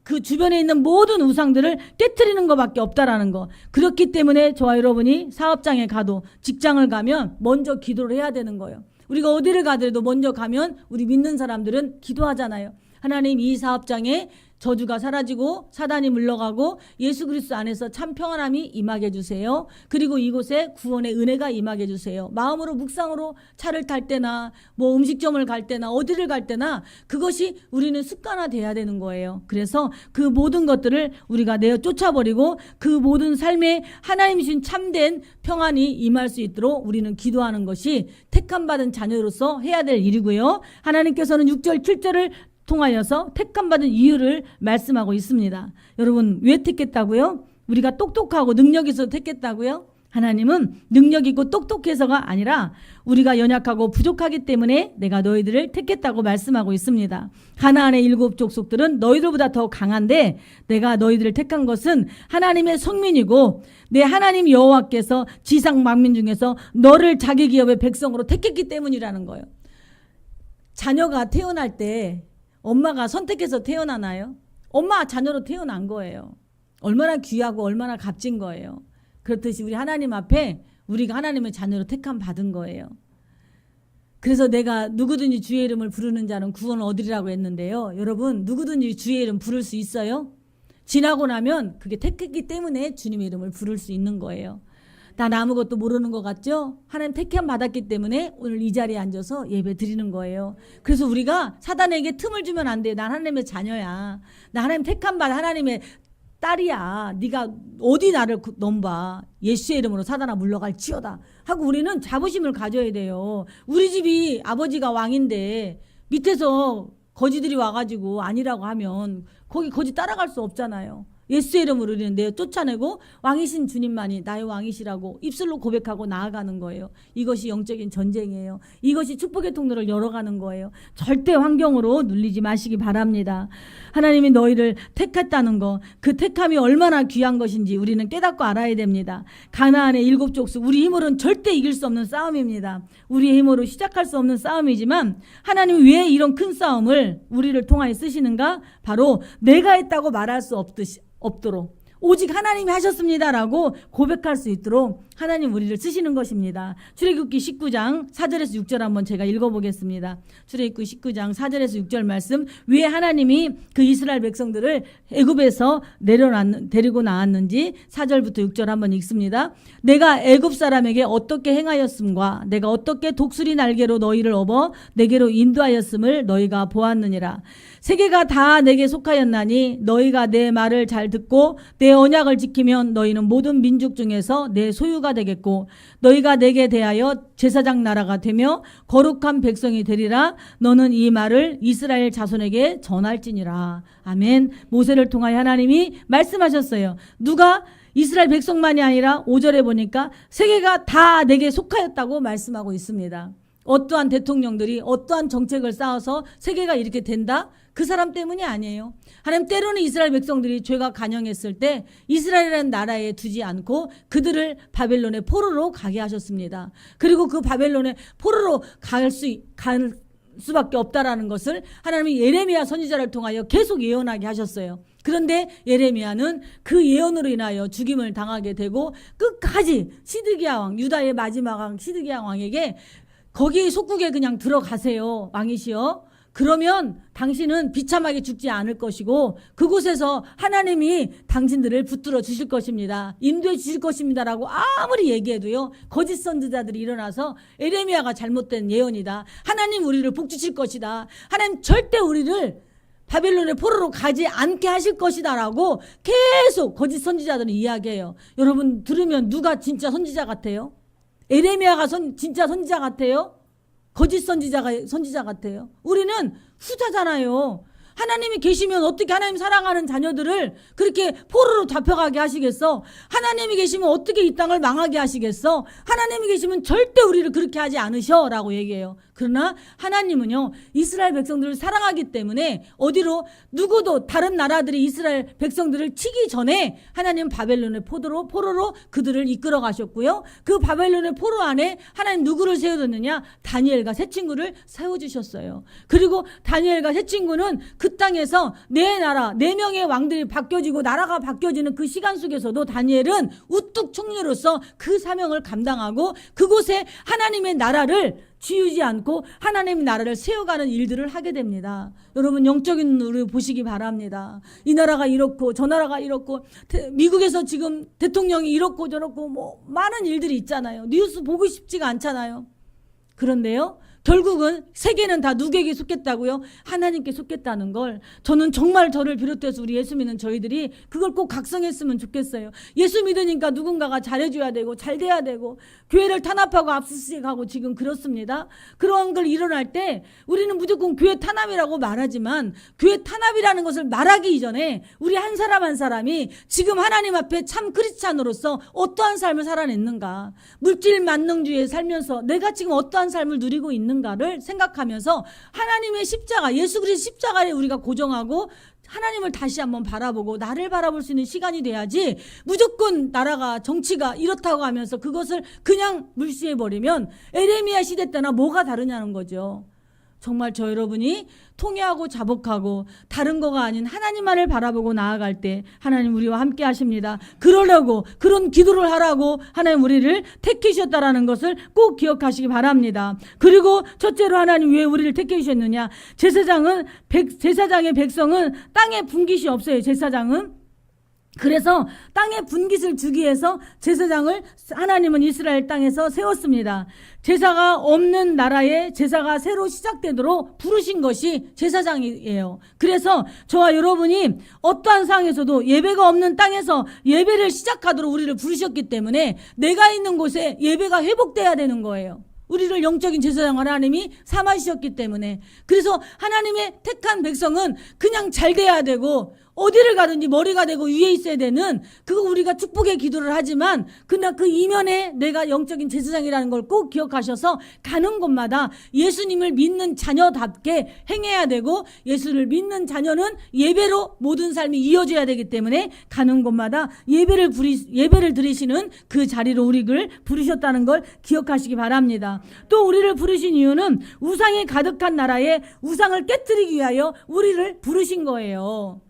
그 주변에 있는 모든 우상들을 깨트리는 것밖에 없다라는 거. 그렇기 때문에 저와 여러분이 사업장에 가도 직장을 가면 먼저 기도를 해야 되는 거예요. 우리가 어디를 가더라도 먼저 가면 우리 믿는 사람들은 기도하잖아요. 하나님 이 사업장에 저주가 사라지고 사단이 물러가고 예수 그리스도 안에서 참 평안함이 임하게 해주세요. 그리고 이곳에 구원의 은혜가 임하게 해주세요. 마음으로 묵상으로 차를 탈 때나 뭐 음식점을 갈 때나 어디를 갈 때나 그것이 우리는 습관화돼야 되는 거예요. 그래서 그 모든 것들을 우리가 내어 쫓아버리고 그 모든 삶에 하나님 주신 참된 평안이 임할 수 있도록 우리는 기도하는 것이 택함받은 자녀로서 해야 될 일이고요. 하나님께서는 6절 7절을 통하여서 택함받은 이유를 말씀하고 있습니다. 여러분 왜 택했다고요? 우리가 똑똑하고 능력 있어서 택했다고요? 하나님은 능력 있고 똑똑해서가 아니라 우리가 연약하고 부족하기 때문에 내가 너희들을 택했다고 말씀하고 있습니다. 가나안의 7 족속들은 너희들보다 더 강한데 내가 너희들을 택한 것은 하나님의 성민이고 내 하나님 여호와께서 지상 만민 중에서 너를 자기 기업의 백성으로 택했기 때문이라는 거예요. 자녀가 태어날 때 엄마가 선택해서 태어나나요? 엄마 자녀로 태어난 거예요. 얼마나 귀하고 얼마나 값진 거예요. 그렇듯이 우리 하나님 앞에 우리가 하나님의 자녀로 택함 받은 거예요. 그래서 내가 누구든지 주의 이름을 부르는 자는 구원을 얻으리라고 했는데요. 여러분 누구든지 주의 이름 부를 수 있어요? 지나고 나면 그게 택했기 때문에 주님의 이름을 부를 수 있는 거예요. 난 아무것도 모르는 것 같죠? 하나님 택함 받았기 때문에 오늘 이 자리에 앉아서 예배 드리는 거예요. 그래서 우리가 사단에게 틈을 주면 안 돼요. 난 하나님의 자녀야. 나 하나님 택함 받은 하나님의 딸이야. 네가 어디 나를 넘봐. 예수의 이름으로 사단아 물러갈지어다 하고 우리는 자부심을 가져야 돼요. 우리 집이 아버지가 왕인데 밑에서 거지들이 와가지고 아니라고 하면 거기 거지 따라갈 수 없잖아요. 예수의 이름으로 우리는 내어 쫓아내고 왕이신 주님만이 나의 왕이시라고 입술로 고백하고 나아가는 거예요. 이것이 영적인 전쟁이에요. 이것이 축복의 통로를 열어가는 거예요. 절대 환경으로 눌리지 마시기 바랍니다. 하나님이 너희를 택했다는 거, 그 택함이 얼마나 귀한 것인지 우리는 깨닫고 알아야 됩니다. 가나안의 7 족속, 우리 힘으로는 절대 이길 수 없는 싸움입니다. 우리의 힘으로 시작할 수 없는 싸움이지만 하나님이 왜 이런 큰 싸움을 우리를 통하여 쓰시는가? 바로 내가 했다고 말할 수 없도록 오직 하나님이 하셨습니다라고 고백할 수 있도록 하나님 우리를 쓰시는 것입니다. 출애굽기 19장 4절에서 6절 한번 제가 읽어보겠습니다. 출애굽기 19장 4절에서 6절 말씀, 왜 하나님이 그 이스라엘 백성들을 애굽에서 데리고 나왔는지 4절부터 6절 한번 읽습니다. 내가 애굽 사람에게 어떻게 행하였음과 내가 어떻게 독수리 날개로 너희를 업어 내게로 인도하였음을 너희가 보았느니라. 세계가 다 내게 속하였나니 너희가 내 말을 잘 듣고 내 언약을 지키면 너희는 모든 민족 중에서 내 소유가 되겠고 너희가 내게 대하여 제사장 나라가 되며 거룩한 백성이 되리라. 너는 이 말을 이스라엘 자손에게 전할지니라. 아멘. 모세를 통하여 하나님이 말씀하셨어요. 누가? 이스라엘 백성만이 아니라 5절에 보니까 세계가 다 내게 속하였다고 말씀하고 있습니다. 어떠한 대통령들이 어떠한 정책을 쌓아서 세계가 이렇게 된다? 그 사람 때문이 아니에요. 하나님 때로는 이스라엘 백성들이 죄가 간영했을 때 이스라엘이라는 나라에 두지 않고 그들을 바벨론의 포로로 가게 하셨습니다. 그리고 그 바벨론의 포로로 갈 수밖에 없다라는 것을 하나님이 예레미야 선지자를 통하여 계속 예언하게 하셨어요. 그런데 예레미야는 그 예언으로 인하여 죽임을 당하게 되고 끝까지 시드기야 왕, 유다의 마지막 왕 시드기야 왕에게 거기 속국에 그냥 들어가세요. 왕이시여. 그러면 당신은 비참하게 죽지 않을 것이고 그곳에서 하나님이 당신들을 붙들어 주실 것입니다. 인도해 주실 것입니다라고 아무리 얘기해도요. 거짓 선지자들이 일어나서 예레미야가 잘못된 예언이다. 하나님 우리를 복주실 것이다. 하나님 절대 우리를 바벨론의 포로로 가지 않게 하실 것이다라고 계속 거짓 선지자들은 이야기해요. 여러분 들으면 누가 진짜 선지자 같아요? 예레미야가 진짜 선지자 같아요? 거짓 선지자 같아요? 우리는 후자잖아요. 하나님이 계시면 어떻게 하나님 사랑하는 자녀들을 그렇게 포로로 잡혀가게 하시겠어? 하나님이 계시면 어떻게 이 땅을 망하게 하시겠어? 하나님이 계시면 절대 우리를 그렇게 하지 않으셔 라고 얘기해요. 그러나 하나님은요 이스라엘 백성들을 사랑하기 때문에 어디로 누구도 다른 나라들이 이스라엘 백성들을 치기 전에 하나님은 바벨론의 포로로 그들을 이끌어 가셨고요. 그 바벨론의 포로 안에 하나님 누구를 세워뒀느냐? 다니엘과 세 친구를 세워주셨어요. 그리고 다니엘과 세 친구는 그 땅에서 네 나라 4명의 왕들이 바뀌어지고 나라가 바뀌어지는 그 시간 속에서도 다니엘은 우뚝 총리로서 그 사명을 감당하고 그곳에 하나님의 나라를 지우지 않고 하나님 나라를 세워가는 일들을 하게 됩니다. 여러분 영적인 눈으로 보시기 바랍니다. 이 나라가 이렇고 저 나라가 이렇고 미국에서 지금 대통령이 이렇고 저렇고 뭐 많은 일들이 있잖아요. 뉴스 보고 싶지가 않잖아요. 그런데요, 결국은 세계는 다 누구에게 속겠다고요? 하나님께 속겠다는 걸 저는 정말 저를 비롯해서 우리 예수 믿는 저희들이 그걸 꼭 각성했으면 좋겠어요. 예수 믿으니까 누군가가 잘해줘야 되고 잘 돼야 되고 교회를 탄압하고 압수수색하고 지금 그렇습니다. 그런 걸 일어날 때 우리는 무조건 교회 탄압이라고 말하지만 교회 탄압이라는 것을 말하기 이전에 우리 한 사람 한 사람이 지금 하나님 앞에 참 크리스찬으로서 어떠한 삶을 살아냈는가, 물질 만능주의에 살면서 내가 지금 어떠한 삶을 누리고 있는가를 생각하면서 하나님의 십자가, 예수 그리스도 십자가에 우리가 고정하고 하나님을 다시 한번 바라보고 나를 바라볼 수 있는 시간이 돼야지, 무조건 나라가 정치가 이렇다고 하면서 그것을 그냥 무시해버리면 에레미야 시대 때나 뭐가 다르냐는 거죠. 정말 저 여러분이 통회하고 자복하고 다른 거가 아닌 하나님만을 바라보고 나아갈 때 하나님 우리와 함께 하십니다. 그러려고, 그런 기도를 하라고 하나님 우리를 택해주셨다라는 것을 꼭 기억하시기 바랍니다. 그리고 첫째로 하나님 왜 우리를 택해주셨느냐, 제사장의 백성은 땅에 분깃이 없어요. 제사장은. 그래서 땅에 분깃을 주기 위해서 제사장을 하나님은 이스라엘 땅에서 세웠습니다. 제사가 없는 나라에 제사가 새로 시작되도록 부르신 것이 제사장이에요. 그래서 저와 여러분이 어떠한 상황에서도 예배가 없는 땅에서 예배를 시작하도록 우리를 부르셨기 때문에 내가 있는 곳에 예배가 회복돼야 되는 거예요. 우리를 영적인 제사장 하나님이 삼아주셨기 때문에. 그래서 하나님의 택한 백성은 그냥 잘 돼야 되고 어디를 가든지 머리가 되고 위에 있어야 되는, 그거 우리가 축복의 기도를 하지만 그러나 그 이면에 내가 영적인 제사장이라는 걸 꼭 기억하셔서 가는 곳마다 예수님을 믿는 자녀답게 행해야 되고, 예수를 믿는 자녀는 예배로 모든 삶이 이어져야 되기 때문에 가는 곳마다 예배를 드리시는 그 자리로 우리를 부르셨다는 걸 기억하시기 바랍니다. 또 우리를 부르신 이유는 우상이 가득한 나라에 우상을 깨뜨리기 위하여 우리를 부르신 거예요.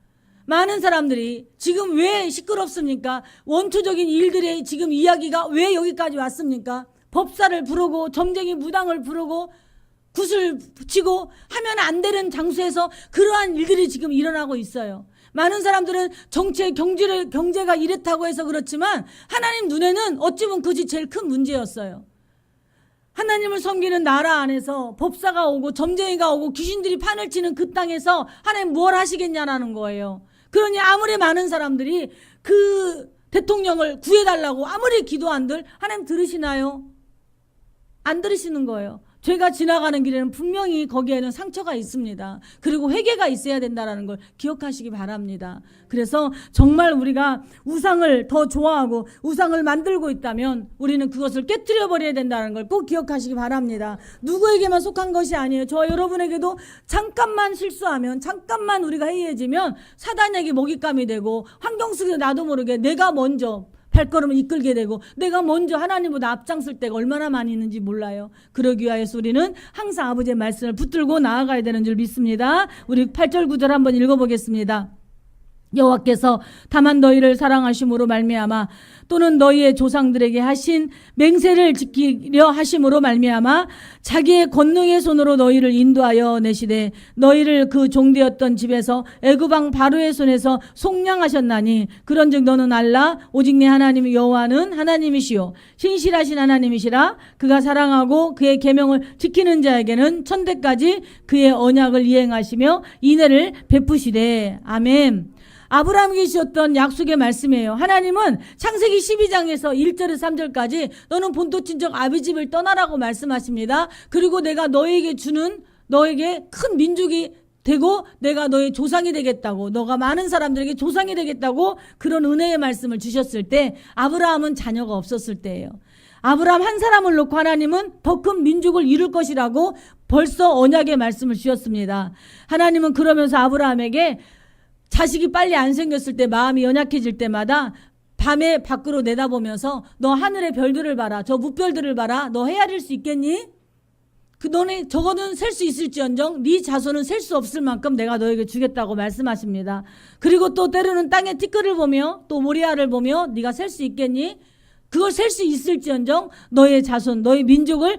많은 사람들이 지금 왜 시끄럽습니까? 원초적인 일들의 지금 이야기가 왜 여기까지 왔습니까? 법사를 부르고 점쟁이 무당을 부르고 굿을 붙이고 하면 안 되는 장소에서 그러한 일들이 지금 일어나고 있어요. 많은 사람들은 정치, 경제가 이렇다고 해서 그렇지만 하나님 눈에는 어찌 보면 그것이 제일 큰 문제였어요. 하나님을 섬기는 나라 안에서 법사가 오고 점쟁이가 오고 귀신들이 판을 치는 그 땅에서 하나님 뭘 하시겠냐라는 거예요. 그러니 아무리 많은 사람들이 그 대통령을 구해달라고 아무리 기도한들 하나님 들으시나요? 안 들으시는 거예요. 죄가 지나가는 길에는 분명히 거기에는 상처가 있습니다. 그리고 회개가 있어야 된다는 걸 기억하시기 바랍니다. 그래서 정말 우리가 우상을 더 좋아하고 우상을 만들고 있다면 우리는 그것을 깨뜨려 버려야 된다는 걸 꼭 기억하시기 바랍니다. 누구에게만 속한 것이 아니에요. 저 여러분에게도 잠깐만 실수하면, 잠깐만 우리가 해이해지면 사단에게 먹잇감이 되고, 환경 속에서 나도 모르게 내가 먼저 발걸음을 이끌게 되고 내가 먼저 하나님보다 앞장설 때가 얼마나 많이 있는지 몰라요. 그러기 위하여서 우리는 항상 아버지의 말씀을 붙들고 나아가야 되는 줄 믿습니다. 우리 8절 9절 한번 읽어보겠습니다. 여호와께서 다만 너희를 사랑하심으로 말미암아 또는 너희의 조상들에게 하신 맹세를 지키려 하심으로 말미암아 자기의 권능의 손으로 너희를 인도하여 내시되 너희를 그 종되었던 집에서 애굽 왕 바로의 손에서 속량하셨나니 그런즉 너는 알라 오직 내 하나님 여호와는 하나님이시요 신실하신 하나님이시라. 그가 사랑하고 그의 계명을 지키는 자에게는 천대까지 그의 언약을 이행하시며 인애를 베푸시되. 아멘. 아브라함에게 주셨던 약속의 말씀이에요. 하나님은 창세기 12장에서 1절에서 3절까지 너는 본토 친척 아비 집을 떠나라고 말씀하십니다. 그리고 내가 너에게 주는 너에게 큰 민족이 되고 내가 너의 조상이 되겠다고, 너가 많은 사람들에게 조상이 되겠다고 그런 은혜의 말씀을 주셨을 때 아브라함은 자녀가 없었을 때예요. 아브라함 한 사람을 놓고 하나님은 더 큰 민족을 이룰 것이라고 벌써 언약의 말씀을 주셨습니다. 하나님은 그러면서 아브라함에게 자식이 빨리 안 생겼을 때 마음이 연약해질 때마다 밤에 밖으로 내다보면서 너 하늘의 별들을 봐라, 저 무별들을 봐라, 너 헤아릴 수 있겠니? 너네 저거는 셀 수 있을지언정 네 자손은 셀 수 없을 만큼 내가 너에게 주겠다고 말씀하십니다. 그리고 또 때로는 땅의 티끌을 보며 또 모리아를 보며 네가 셀 수 있겠니? 그걸 셀 수 있을지언정 너의 자손, 너의 민족을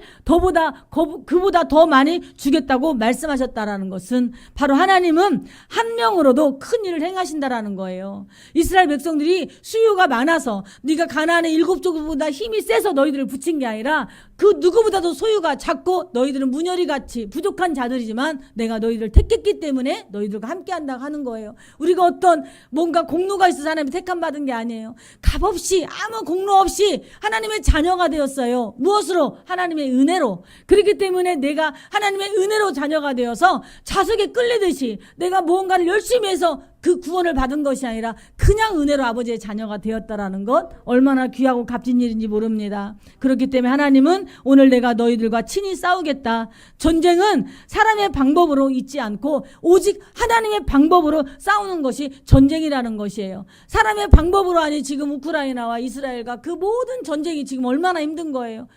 그보다 더 많이 주겠다고 말씀하셨다라는 것은 바로 하나님은 한 명으로도 큰 일을 행하신다라는 거예요. 이스라엘 백성들이 수요가 많아서 네가 가나안의 7족보다 힘이 세서 너희들을 붙인 게 아니라 그 누구보다도 소유가 작고 너희들은 문열이같이 부족한 자들이지만 내가 너희들을 택했기 때문에 너희들과 함께한다고 하는 거예요. 우리가 어떤 뭔가 공로가 있어서 하나님이 택함 받은 게 아니에요. 값없이 아무 공로 없이 하나님의 자녀가 되었어요. 무엇으로? 하나님의 은혜로. 그렇기 때문에 내가 하나님의 은혜로 자녀가 되어서 자석에 끌리듯이 내가 무언가를 열심히 해서 그 구원을 받은 것이 아니라 그냥 은혜로 아버지의 자녀가 되었다라는 것, 얼마나 귀하고 값진 일인지 모릅니다. 그렇기 때문에 하나님은 오늘 내가 너희들과 친히 싸우겠다. 전쟁은 사람의 방법으로 있지 않고 오직 하나님의 방법으로 싸우는 것이 전쟁이라는 것이에요. 사람의 방법으로 아니 지금 우크라이나와 이스라엘과 그 모든 전쟁이 지금 얼마나 힘든 거예요.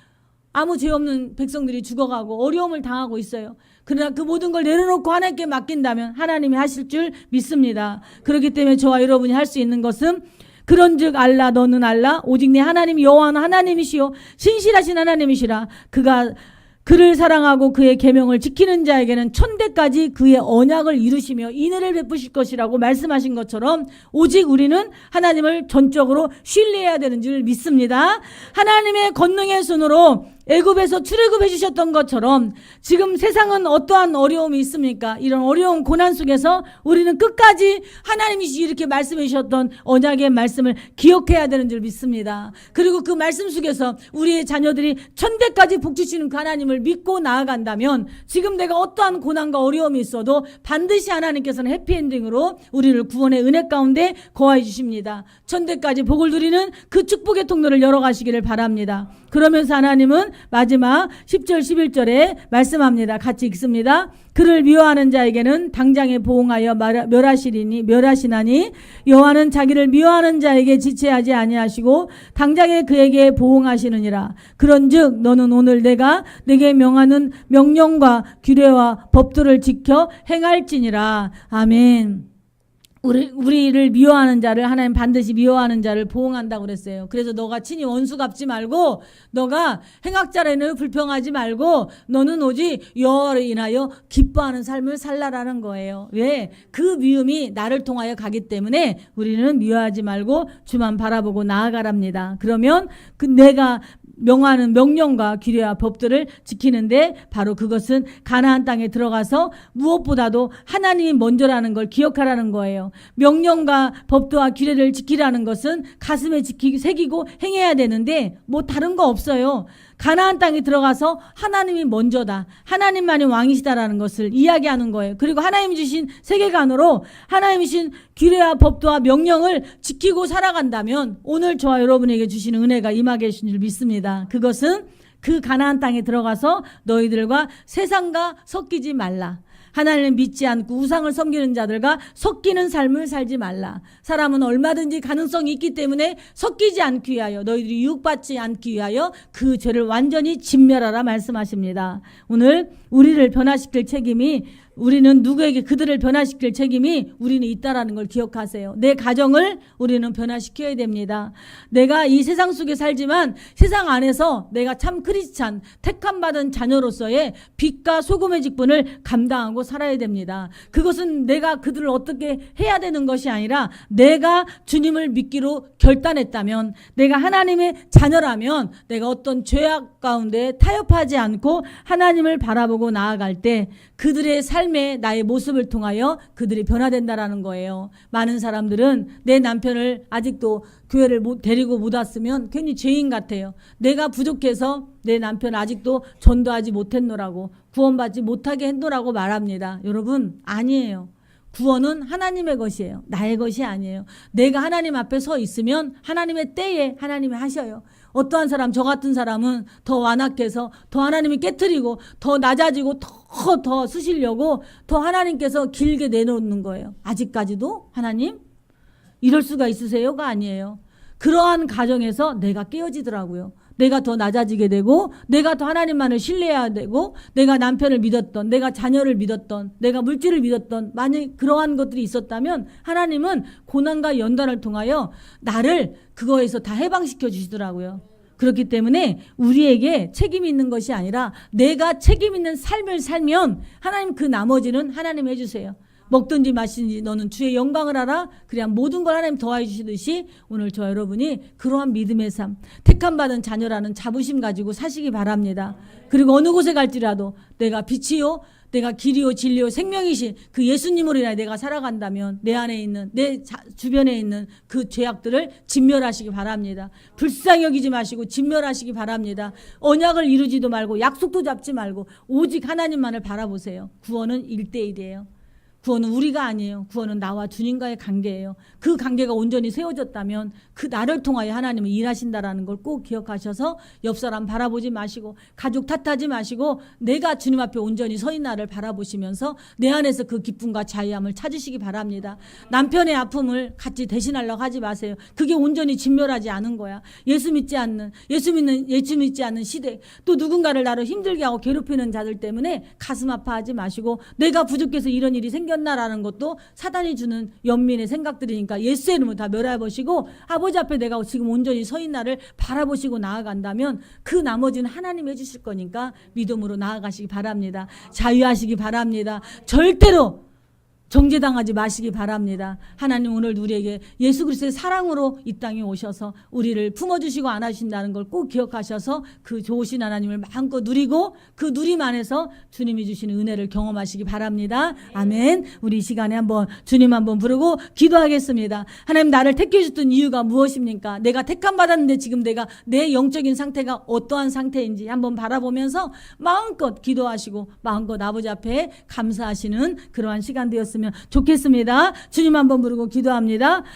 아무 죄 없는 백성들이 죽어가고 어려움을 당하고 있어요. 그러나 그 모든 걸 내려놓고 하나님께 맡긴다면 하나님이 하실 줄 믿습니다. 그렇기 때문에 저와 여러분이 할 수 있는 것은 그런즉 알라 너는 알라 오직 내 하나님 여호와는 하나님이시요 신실하신 하나님이시라. 그를 사랑하고 그의 계명을 지키는 자에게는 천대까지 그의 언약을 이루시며 인애를 베푸실 것이라고 말씀하신 것처럼 오직 우리는 하나님을 전적으로 신뢰해야 되는 줄 믿습니다. 하나님의 권능의 손으로 애굽에서 출애굽해 주셨던 것처럼 지금 세상은 어떠한 어려움이 있습니까? 이런 어려운 고난 속에서 우리는 끝까지 하나님이 이렇게 말씀해 주셨던 언약의 말씀을 기억해야 되는 줄 믿습니다. 그리고 그 말씀 속에서 우리의 자녀들이 천대까지 복 주시는 그 하나님을 믿고 나아간다면 지금 내가 어떠한 고난과 어려움이 있어도 반드시 하나님께서는 해피엔딩으로 우리를 구원의 은혜 가운데 거하여 주십니다. 천대까지 복을 누리는 그 축복의 통로를 열어가시기를 바랍니다. 그러면서 하나님은 마지막 10절 11절에 말씀합니다. 같이 읽습니다. 그를 미워하는 자에게는 당장에 보응하여 멸하시나니 여호와는 자기를 미워하는 자에게 지체하지 아니하시고 당장에 그에게 보응하시느니라. 그런즉 너는 오늘 내가 내게 명하는 명령과 규례와 법도를 지켜 행할지니라. 아멘. 우리를 미워하는 자를 하나님 반드시 미워하는 자를 보응한다고 그랬어요. 그래서 너가 친히 원수 갚지 말고 너가 행악자라는 불평하지 말고 너는 오직 여호와를 인하여 기뻐하는 삶을 살라라는 거예요. 왜? 그 미움이 나를 통하여 가기 때문에 우리는 미워하지 말고 주만 바라보고 나아가랍니다. 그러면 내가 명하는 명령과 규례와 법들을 지키는데 바로 그것은 가나안 땅에 들어가서 무엇보다도 하나님이 먼저라는 걸 기억하라는 거예요. 명령과 법도와 규례를 지키라는 것은 가슴에 새기고 행해야 되는데 뭐 다른 거 없어요. 가나안 땅에 들어가서 하나님이 먼저다. 하나님만이 왕이시다라는 것을 이야기하는 거예요. 그리고 하나님이 주신 세계관으로 하나님이 주신 규례와 법도와 명령을 지키고 살아간다면 오늘 저와 여러분에게 주시는 은혜가 임하게 하신 줄 믿습니다. 그것은 그 가나안 땅에 들어가서 너희들과 세상과 섞이지 말라. 하나님을 믿지 않고 우상을 섬기는 자들과 섞이는 삶을 살지 말라. 사람은 얼마든지 가능성이 있기 때문에 섞이지 않기 위하여 너희들이 유혹받지 않기 위하여 그 죄를 완전히 진멸하라 말씀하십니다. 오늘 우리를 변화시킬 책임이 우리는 누구에게 그들을 변화시킬 책임이 우리는 있다라는 걸 기억하세요. 내 가정을 우리는 변화시켜야 됩니다. 내가 이 세상 속에 살지만 세상 안에서 내가 참 크리스찬 택함받은 자녀로서의 빛과 소금의 직분을 감당하고 살아야 됩니다. 그것은 내가 그들을 어떻게 해야 되는 것이 아니라 내가 주님을 믿기로 결단했다면 내가 하나님의 자녀라면 내가 어떤 죄악 가운데 타협하지 않고 하나님을 바라보고 나아갈 때 그들의 삶에 나의 모습을 통하여 그들이 변화된다라는 거예요. 많은 사람들은 내 남편을 아직도 교회를 데리고 못 왔으면 괜히 죄인 같아요. 내가 부족해서 내 남편 아직도 전도하지 못했노라고 구원받지 못하게 했노라고 말합니다. 여러분 아니에요. 구원은 하나님의 것이에요. 나의 것이 아니에요. 내가 하나님 앞에 서 있으면 하나님의 때에 하나님이 하셔요. 어떠한 사람, 저 같은 사람은 더 완악해서 더 하나님이 깨트리고 더 낮아지고 더 쓰시려고 더 하나님께서 길게 내놓는 거예요. 아직까지도 하나님 이럴 수가 있으세요가 아니에요. 그러한 가정에서 내가 깨어지더라고요. 내가 더 낮아지게 되고 내가 더 하나님만을 신뢰해야 되고 내가 남편을 믿었던 내가 자녀를 믿었던 내가 물질을 믿었던 만약 그러한 것들이 있었다면 하나님은 고난과 연단을 통하여 나를 그거에서 다 해방시켜 주시더라고요. 그렇기 때문에 우리에게 책임이 있는 것이 아니라 내가 책임 있는 삶을 살면 하나님 그 나머지는 하나님 해주세요. 먹든지 마시든지 너는 주의 영광을 알아. 그래야 모든 걸 하나님 더해 주시듯이 오늘 저 여러분이 그러한 믿음의 삶, 택함받은 자녀라는 자부심 가지고 사시기 바랍니다. 그리고 어느 곳에 갈지라도 내가 빛이요 내가 길이요 진리요 생명이신 그 예수님으로 인하여 내가 살아간다면 내 안에 있는 내 주변에 있는 그 죄악들을 진멸하시기 바랍니다. 불쌍히 여기지 마시고 진멸하시기 바랍니다. 언약을 이루지도 말고 약속도 잡지 말고 오직 하나님만을 바라보세요. 구원은 1대1이에요. 구원은 우리가 아니에요. 구원은 나와 주님과의 관계예요. 그 관계가 온전히 세워졌다면 그 나를 통하여 하나님은 일하신다라는 걸 꼭 기억하셔서 옆 사람 바라보지 마시고 가족 탓하지 마시고 내가 주님 앞에 온전히 서 있는 나를 바라보시면서 내 안에서 그 기쁨과 자유함을 찾으시기 바랍니다. 남편의 아픔을 같이 대신하려고 하지 마세요. 그게 온전히 진멸하지 않은 거야. 예수 믿지 않는 시대 또 누군가를 나를 힘들게 하고 괴롭히는 자들 때문에 가슴 아파하지 마시고 내가 부족해서 이런 일이 생겼나라는 것도 사단이 주는 연민의 생각들이니까 예수의 이름으로 다 멸해보시고 아버지 앞에 내가 지금 온전히 서 있는 나를 바라보시고 나아간다면 그 나머지는 하나님 해주실 거니까 믿음으로 나아가시기 바랍니다. 자유하시기 바랍니다. 절대로 정죄당하지 마시기 바랍니다. 하나님 오늘 우리에게 예수 그리스도의 사랑으로 이 땅에 오셔서 우리를 품어주시고 안아주신다는 걸 꼭 기억하셔서 그 좋으신 하나님을 마음껏 누리고 그 누림 안에서 주님이 주시는 은혜를 경험하시기 바랍니다. 아멘. 우리 이 시간에 한번 주님 한번 부르고 기도하겠습니다. 하나님 나를 택해 주셨던 이유가 무엇입니까? 내가 택함 받았는데 지금 내가 내 영적인 상태가 어떠한 상태인지 한번 바라보면서 마음껏 기도하시고 마음껏 아버지 앞에 감사하시는 그러한 시간 되었습니다. 좋겠습니다. 주님 한번 부르고 기도합니다.